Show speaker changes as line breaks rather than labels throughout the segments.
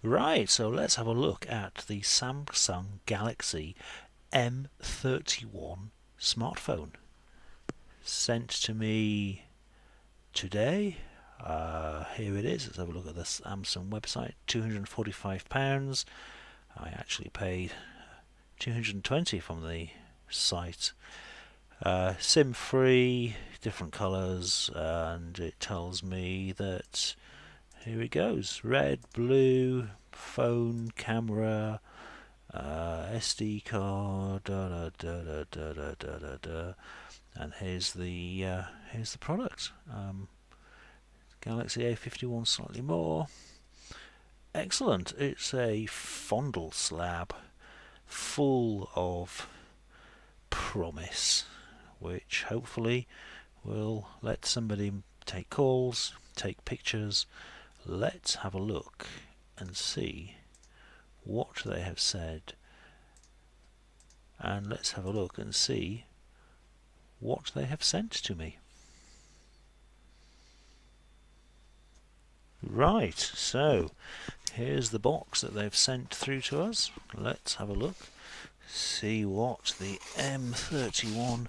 Right, so let's have a look at the Samsung Galaxy M31 smartphone. Sent to me today. Here it is. Let's have a look at the Samsung website. £245. I actually paid 220 from the site. SIM free, different colours, and it tells me that here it goes: red, blue, phone, camera, SD card, and here's the product. Galaxy A51, slightly more. Excellent. It's a fondle slab full of promise, which hopefully will let somebody take calls, take pictures. Let's have a look and see what they have said, and let's have a look and see what they have sent to me. Right, so here's the box that they've sent through to us. Let's have a look, see what the M31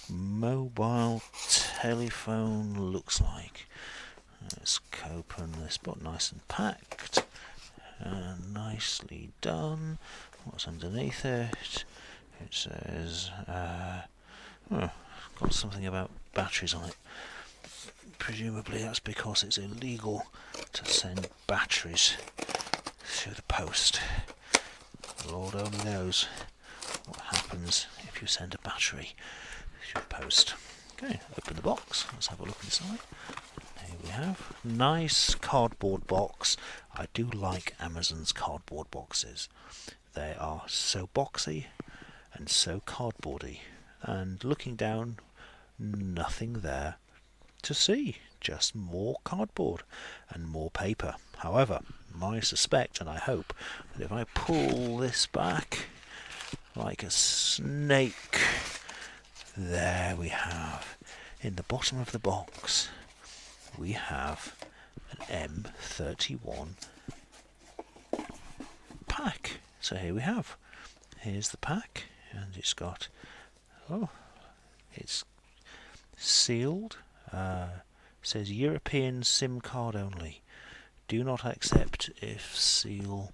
mobile telephone looks like. Let's open this box, nice and packed and nicely done. What's underneath it? It says got something about batteries on it. Presumably that's because it's illegal to send batteries through the post. Lord only knows what happens if you send a battery through the post. Okay, open the box. Let's have a look inside. Here we have nice cardboard box. I do like Amazon's cardboard boxes. They are so boxy and so cardboardy, and looking down, nothing there to see, just more cardboard and more paper. However, I suspect and I hope that if I pull this back like a snake, there we have, in the bottom of the box, we have an M31 pack. So here we have, here's the pack, and it's got, it's sealed. Says European SIM card only. Do not accept if seal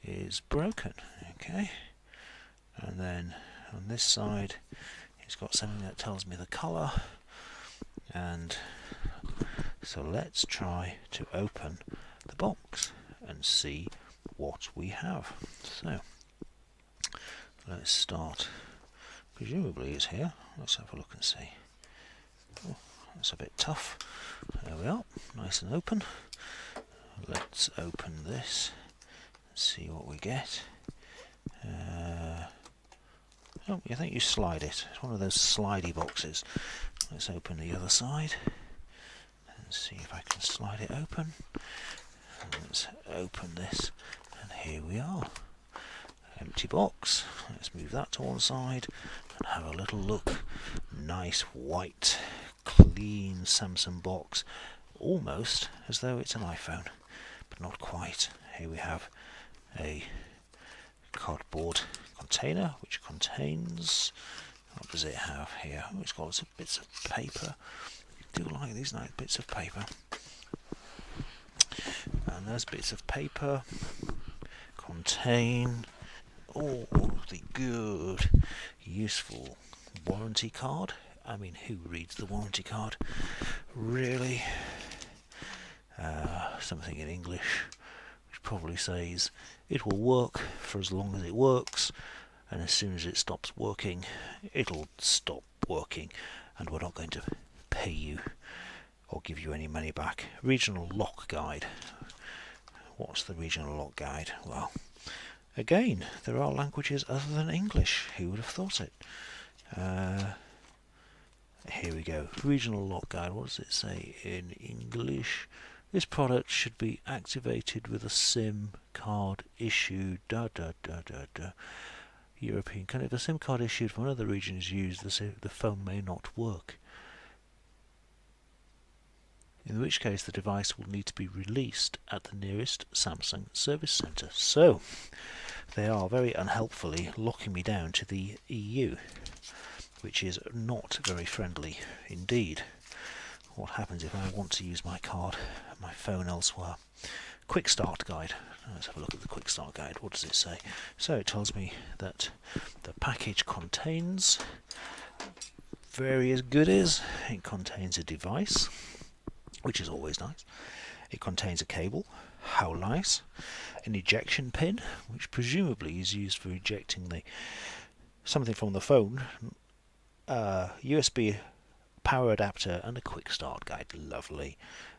is broken. Okay, and then on this side it's got something that tells me the colour, and so let's try to open the box and see what we have. So let's start, presumably it's here. Let's have a look and see. Oh, that's a bit tough. There we are, nice and open. Let's open this and see what we get. I think you slide it. It's one of those slidey boxes. Let's open the other side and see if I can slide it open. Let's open this, and here we are. Empty box. Let's move that to one side and have a little look. Nice white, clean Samsung box, almost as though it's an iPhone, but not quite. Here we have a cardboard container which contains, what does it have here? Oh, it's got lots of bits of paper. I do like these nice bits of paper. And those bits of paper contain all the good, useful warranty card. I mean, who reads the warranty card? Really? Something in English which probably says it will work for as long as it works, and as soon as it stops working, it'll stop working, and we're not going to pay you or give you any money back. Regional lock guide. What's the regional lock guide? Well, again, there are languages other than English. Who would have thought it? Here we go. Regional lock guide. What does it say in English? This product should be activated with a SIM card issued. European country. If a SIM card issued from another region is used, the phone may not work. in which case the device will need to be released at the nearest Samsung service centre. So they are very unhelpfully locking me down to the EU, which is not very friendly indeed. What happens if I want to use my card and my phone elsewhere? Quick start guide. Let's have a look at the quick start guide. What does it say? So it tells me that the package contains various goodies. It contains a device, which is always nice. It contains a cable, how nice. An ejection pin, which presumably is used for ejecting something from the phone. USB power adapter and a quick start guide. Lovely.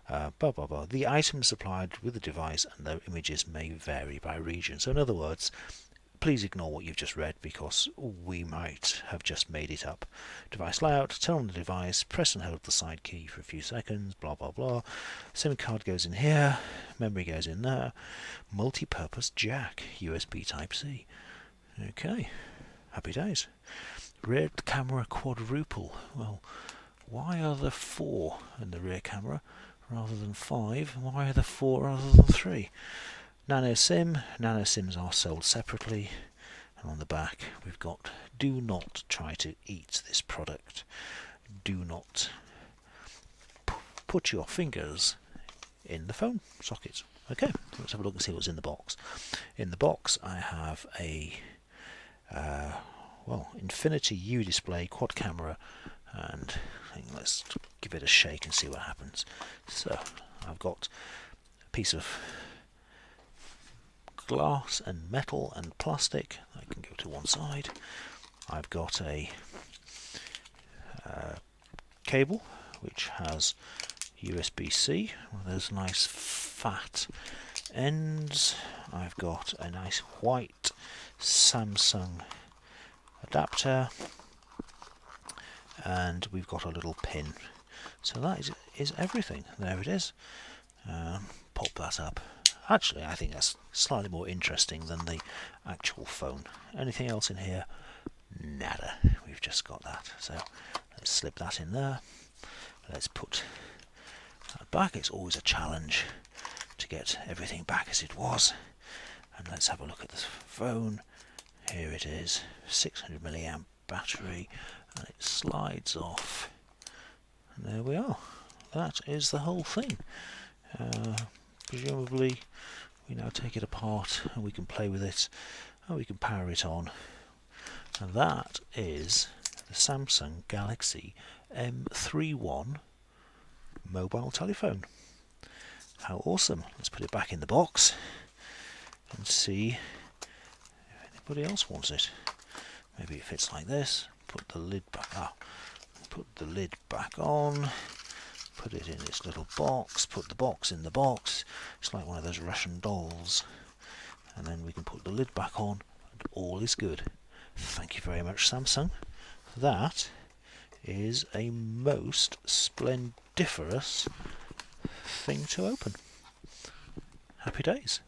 Blah blah blah. The items supplied with the device and their images may vary by region. So in other words, please ignore what you've just read because we might have just made it up. Device layout, turn on the device, press and hold the side key for a few seconds, blah blah blah. SIM card goes in here, memory goes in there, multi-purpose jack, USB Type-C. Okay, happy days. Rear camera quadruple. Well, why are there 4 in the rear camera rather than 5? Why are there 4 rather than 3? Nano SIM. Nano SIMs are sold separately. And on the back we've got, do not try to eat this product. Do not put your fingers in the phone sockets. Okay, let's have a look and see what's in the box. In the box I have a Infinity U display, quad camera, and let's give it a shake and see what happens. So I've got a piece of glass and metal and plastic that can go to one side. I've got a cable which has USB-C, one of those nice fat ends. I've got a nice white Samsung adapter, and we've got a little pin. So that is everything. There it is. Pop that up. Actually, I think that's slightly more interesting than the actual phone. Anything else in here? Nada. We've just got that. So let's slip that in there. Let's put that back. It's always a challenge to get everything back as it was. And let's have a look at this phone. Here it is, 600 milliamp battery, and it slides off. And there we are. That is the whole thing. Presumably we now take it apart and we can play with it and we can power it on. And that is the Samsung Galaxy M31 mobile telephone. How awesome. Let's put it back in the box and see if anybody else wants it. Maybe it fits like this. Put the lid back. Put the lid back on. Put it in its little box. Put the box in the box. It's like one of those Russian dolls. And then we can put the lid back on, and all is good. Thank you very much, Samsung. That is a most splendiferous thing to open. Happy days.